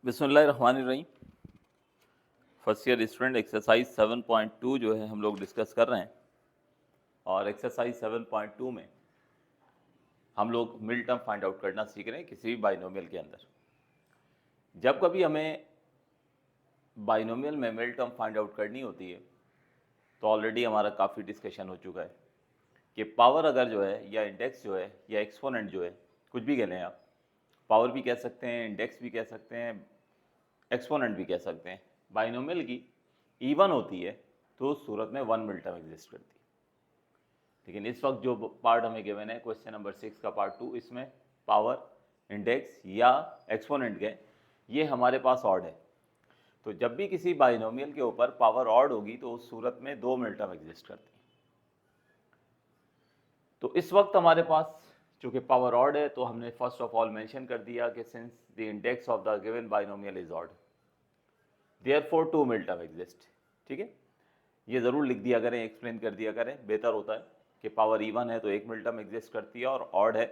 बिस्मिल्लाहिर्रहमानिर्रहीम। First year student exercise 7.2 जो है हम लोग डिस्कस कर रहे हैं। और एक्सरसाइज 7.2 में हम लोग मिड टर्म फाइंड आउट करना सीख रहे हैं किसी भी बाइनोमियल के अंदर। जब कभी हमें बाइनोमियल में मिड टर्म फाइंड आउट करनी होती है तो ऑलरेडी हमारा काफ़ी डिस्कशन हो चुका है कि पावर अगर जो है या इंडेक्स जो है या एक्सपोनेंट जो है, कुछ भी कह लें आप, पावर भी कह सकते हैं, इंडेक्स भी कह सकते हैं, एक्सपोनेंट भी कह सकते हैं, बाइनोमियल की इवन होती है तो उस सूरत में वन मिड टर्म एग्जिस्ट करती है। लेकिन इस वक्त जो पार्ट हमें गिवन है क्वेश्चन नंबर 6 का पार्ट 2, इसमें पावर, इंडेक्स या एक्सपोनेंट के ये हमारे पास ऑड है। तो जब भी किसी बाइनोमियल के ऊपर पावर ऑड होगी तो उस सूरत में दो मिड टर्म एग्जिस्ट करती है। तो इस वक्त हमारे पास चूंकि पावर ऑड है तो हमने फर्स्ट ऑफ ऑल मेंशन कर दिया कि since the index of the given binomial is odd therefore two mid term exist. ठीक है, ये ज़रूर लिख दिया करें, एक्सप्लेन कर दिया करें, बेहतर होता है कि पावर इवन है तो एक मिड टर्म एग्जिस्ट करती है और ऑड है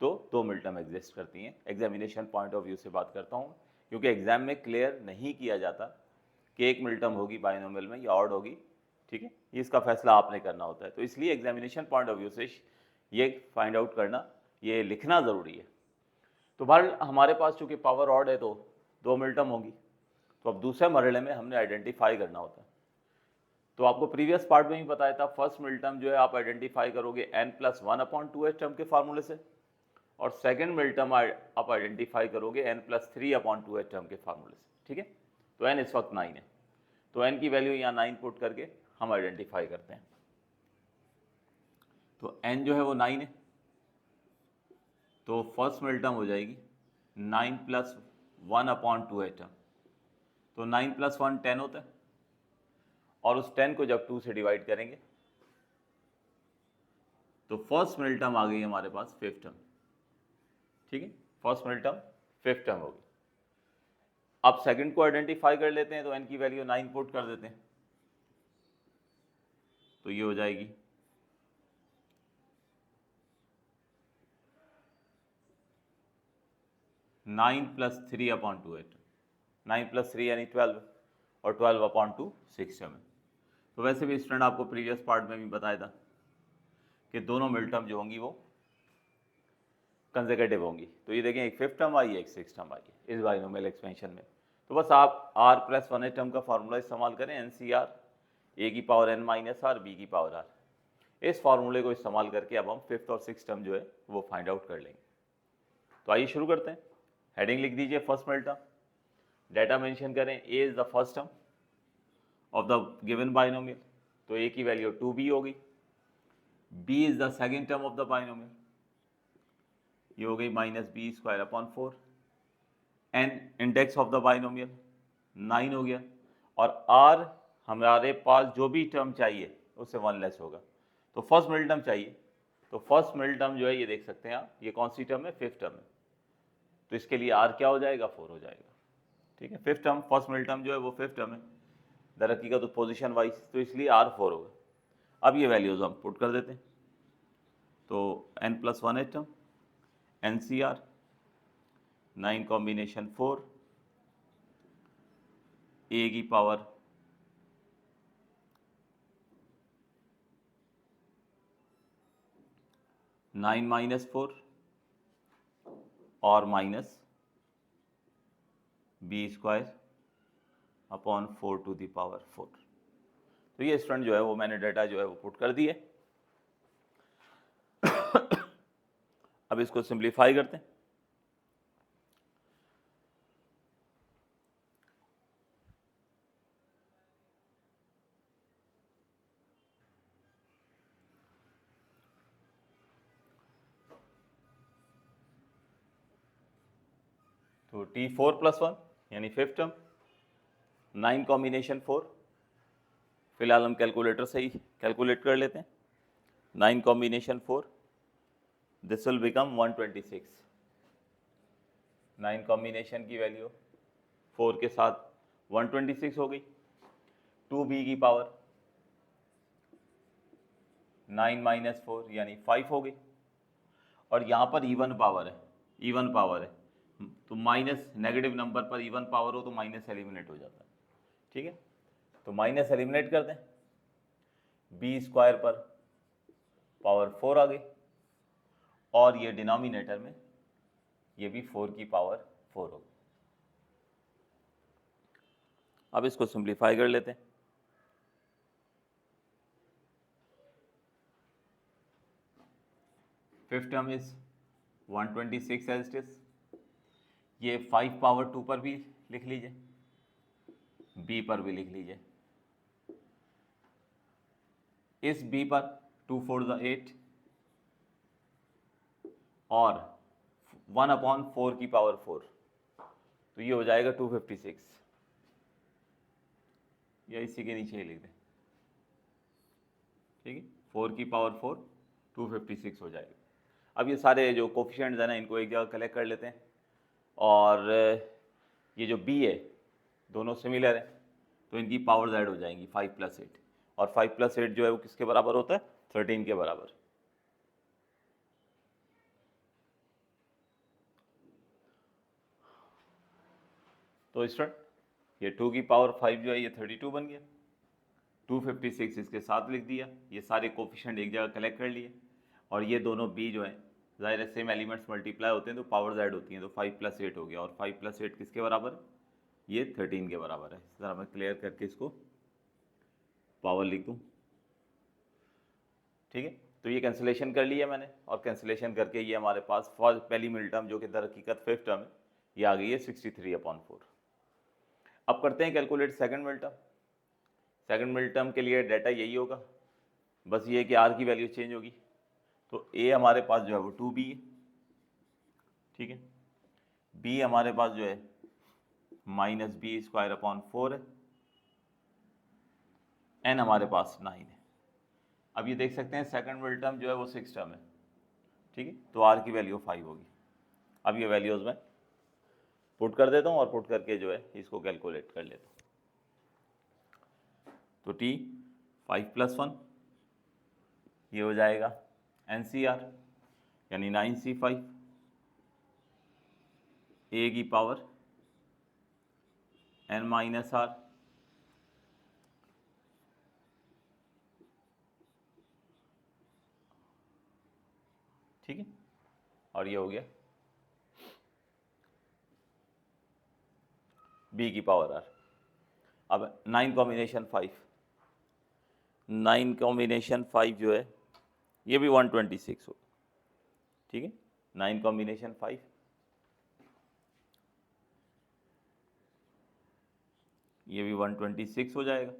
तो दो मिड टर्म एग्जिस्ट करती हैं। एग्जामिनेशन पॉइंट ऑफ व्यू से बात करता हूँ, क्योंकि एग्जाम में क्लियर नहीं किया जाता कि एक मिड टर्म होगी बाइनोमियल में या ऑड होगी। ठीक है, इसका फैसला आपने करना होता है, तो इसलिए एग्जामिनेशन पॉइंट ऑफ व्यू से ये फाइंड आउट करना, ये लिखना ज़रूरी है। तो बहरहाल हमारे पास चूँकि पावर ऑड है तो दो मिड टर्म होगी। तो अब दूसरे मरहले में हमने आइडेंटिफाई करना होता है। तो आपको प्रीवियस पार्ट में ही बताया था, फर्स्ट मिड टर्म जो है आप आइडेंटिफाई करोगे n+1/2h टर्म के फार्मूले से, और सेकंड मिड टर्म आप आइडेंटिफाई करोगे n+3/2h टर्म के फार्मूले से। ठीक है, तो n इस वक्त 9 है, तो n की वैल्यू यहाँ 9 पुट करके हम आइडेंटिफाई करते हैं। तो n जो है वो 9 है, तो फर्स्ट मिड टर्म हो जाएगी 9+1/2h टर्म। तो 9+1 10 होता है, और उस 10 को जब 2 से डिवाइड करेंगे तो फर्स्ट मिड टर्म आ गई हमारे पास फिफ्थ टर्म। ठीक है, first mid term fifth term होगी। अब सेकंड को आइडेंटिफाई कर लेते हैं, तो n की वैल्यू 9 पुट कर देते हैं, तो ये हो जाएगी 9+3/2h। 9+3 यानी 12, और 12/2 6 टर्म है। तो वैसे भी स्टूडेंट आपको प्रीवियस पार्ट में भी बताया था कि दोनों मिड टर्म जो होंगी वो कंसेक्यूटिव होंगी। तो ये देखें, एक फिफ्थ टर्म आई है, एक सिक्स टर्म आई है इस बाइनोमियल एक्सपेंशन में। तो बस आप r+1h टर्म का फार्मूला इस्तेमाल करें, NCR, a की power n minus r, b की पावर r। इस फार्मूले को इस्तेमाल करके अब हम फिफ्थ और सिक्स टर्म जो है वो फाइंड आउट कर लेंगे। तो आइए शुरू करते हैं। हेडिंग लिख दीजिए first mid term, data mention करें, a is the first term of the given binomial, तो a की वैल्यू 2b होगी। b is the second term of the binomial, ये हो गई -b²/4। n index of the binomial 9 हो गया, और r हमारे पास जो भी टर्म चाहिए उससे 1 लेस होगा। तो फर्स्ट मिड टर्म चाहिए, तो फर्स्ट मिड टर्म जो है ये देख सकते हैं आप, ये कौन सी टर्म है, फिफ्थ टर्म है, तो इसके लिए r क्या हो जाएगा, 4 हो जाएगा। ठीक है, fifth term, first mid term जो है वो फिफ्थ टर्म है दरअकी का, तो पोजीशन वाइज, तो इसलिए r 4 होगा। अब ये वैल्यूज हम पुट कर देते हैं, तो n+1h term, NCR 9 combination 4, a की पावर 9 माइनस 4 और minus b²/4 to the power 4। तो ये स्टूडेंट जो है वो मैंने डाटा जो है वो पुट कर दिए। अब इसको सिंप्लीफाई करते हैं। तो T4+1 यानी फिफ्थ टर्म, 9 कॉम्बिनेशन 4, फिलहाल हम कैलकुलेटर से ही कैलकुलेट कर लेते हैं। 9 combination 4, this will become 126। 9 combination की वैल्यू 4 के साथ 126 हो गई। 2b की पावर 9 माइनस 4 यानी 5 हो गई, और यहाँ पर इवन पावर है, इवन पावर है, तो माइनस नेगेटिव नंबर पर इवन पावर हो तो माइनस एलिमिनेट हो जाता है, ठीक है। तो माइनस एलिमिनेट कर दें, बी स्क्वायर पर पावर 4 आ गई, और ये डिनोमिनेटर में ये भी 4 की पावर 4 होगी। अब इसको सिंप्लीफाई कर लेते हैं। Fifth term is 126 as it is. ये 5 पावर 2 पर भी लिख लीजिए, बी पर भी लिख लीजिए। इस बी पर 2 4 ज़ा 8 और 1/4 की पावर 4, तो ये हो जाएगा 256, या इसी के नीचे ही लिख दें, ठीक है। 4 की पावर 4 256 हो जाएगा। अब ये सारे जो कोफिशिएंट्स हैं ना, इनको एक जगह कलेक्ट कर लेते हैं, और ये जो बी है दोनों सिमिलर है, तो इनकी पावर्स ऐड हो जाएंगी 5 + 8, और 5 + 8 जो है वो किसके बराबर होता है, 13 के बराबर। तो स्टूडेंट ये 2 की पावर 5 जो है ये 32 बन गया, 256 इसके साथ लिख दिया, ये सारे कोफिशिएंट एक जगह कलेक्ट कर लिए, और ये दोनों बी जो है ज़ाहिर है सेम एलिमेंट्स मल्टीप्लाई होते हैं तो पावर्स ऐड होती हैं, तो 5 + 8 हो गया, और 5 + 8 किसके बराबर, ये 13 के बराबर है। इस तरह मैं क्लियर करके इसको पावर लिख दूँ, ठीक है। तो ये कैंसिलेशन कर लिया मैंने, और कैंसिलेशन करके ये हमारे पास पहली मिल टर्म जो कि दर हकीकत फिफ्थ टर्म है, ये आ गई है 63/4। अब करते हैं कैलकुलेट सेकंड मिल टर्म। सेकंड मिल टर्म के लिए डाटा यही होगा, बस ये कि आर की वैल्यू चेंज होगी। तो ए हमारे पास जो है वो 2b है, ठीक है। बी हमारे पास जो है -b² है, एन हमारे पास 9 है। अब ये देख सकते हैं सेकंड मिल टर्म जो है वो 6 टर्म है, ठीक है। तो आर की वैल्यू 5 होगी। अब ये वैल्यूज़ में पुट कर देता हूँ, और पुट करके जो है इसको कैलकुलेट कर लेता हूँ। तो t 5 + 1 ये हो जाएगा NCR, यानी 9C5 a की पावर n-r, ठीक है। और ये हो गया b की पावर r। अब 9 कॉम्बिनेशन 5, 9 कॉम्बिनेशन 5 जो है ये भी 126 हो, ठीक है। 9 कॉम्बिनेशन 5 ये भी 126 हो जाएगा।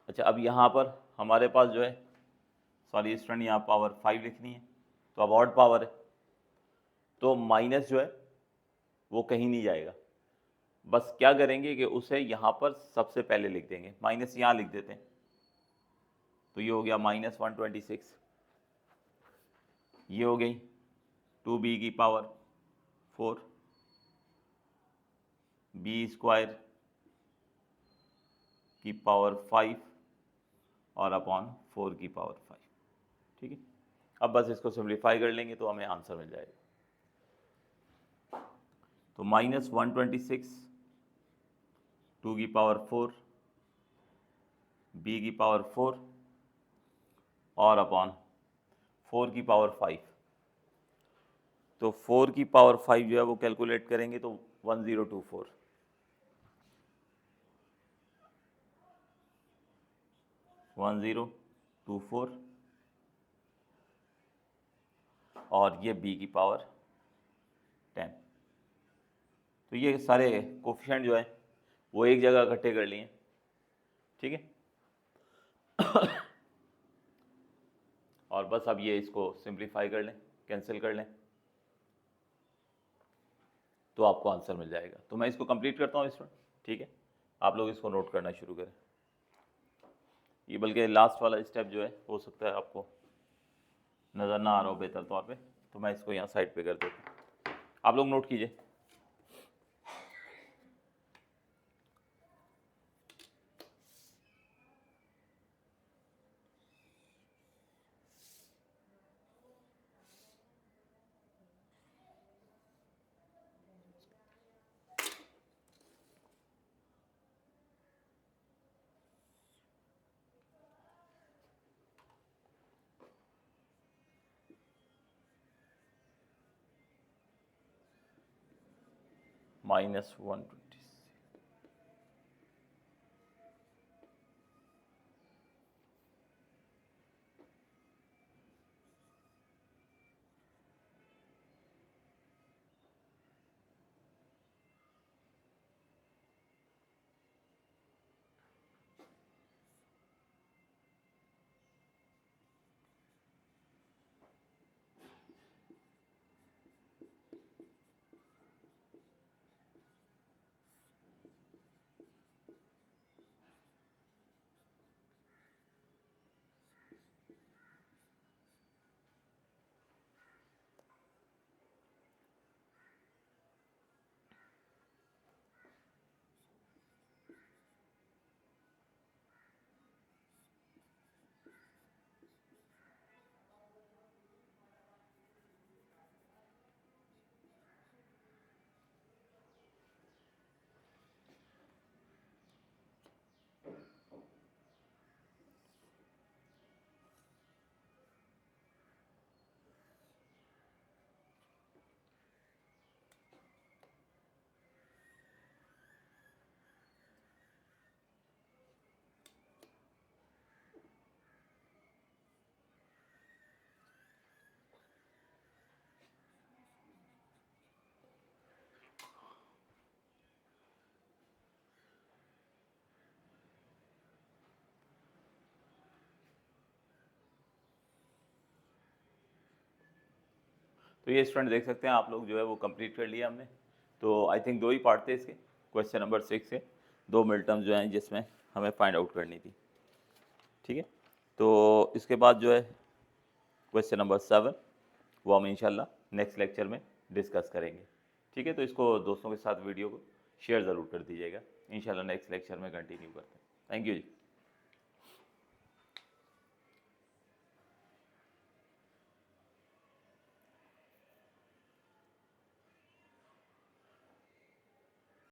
अच्छा, अब यहाँ पर हमारे पास जो है, सॉरी स्टूडेंट, यहाँ पावर 5 लिखनी है, तो अब ऑड पावर है, तो माइनस जो है वो कहीं नहीं जाएगा, बस क्या करेंगे कि उसे यहाँ पर सबसे पहले लिख देंगे, माइनस यहाँ लिख देते हैं। तो ये हो गया -126, ये हो गई 2b की पावर 4, b² की पावर 5 और अपॉन 4 की पावर 5, ठीक है। अब बस इसको सिंप्लीफाई कर लेंगे तो हमें आंसर मिल जाएगा। तो -126 2 की पावर 4 b की पावर 4 और अपॉन 4 की पावर 5। तो 4 की पावर 5 जो है वो कैलकुलेट करेंगे तो 1024, 1024, और ये b की पावर 10। तो ये सारे कोफिशिएंट जो है वो एक जगह इकट्ठे कर लिए, ठीक है। और बस अब ये इसको सिंप्लीफाई कर लें, कैंसिल कर लें, तो आपको आंसर मिल जाएगा। तो मैं इसको कंप्लीट करता हूँ स्टूडेंट, ठीक है। आप लोग इसको नोट करना शुरू करें। ये बल्कि लास्ट वाला स्टेप जो है हो सकता है आपको नज़र ना आ रहा हो बेहतर तौर पे, तो मैं इसको यहाँ साइड पे कर देता हूँ, आप लोग नोट कीजिए। -120। तो ये स्टूडेंट देख सकते हैं आप लोग जो है वो कंप्लीट कर लिया हमने। तो आई थिंक 2 ही पार्ट थे इसके, क्वेश्चन नंबर 6 के 2 मिड टर्म्स जो हैं जिसमें हमें फाइंड आउट करनी थी, ठीक है। तो इसके बाद जो है क्वेश्चन नंबर 7 वो हम इंशाल्लाह नेक्स्ट लेक्चर में डिस्कस करेंगे, ठीक है। तो इसको दोस्तों के साथ वीडियो को शेयर ज़रूर कर दीजिएगा, इंशाल्लाह नेक्स्ट लेक्चर में कंटिन्यू करते हैं। Thank you ji.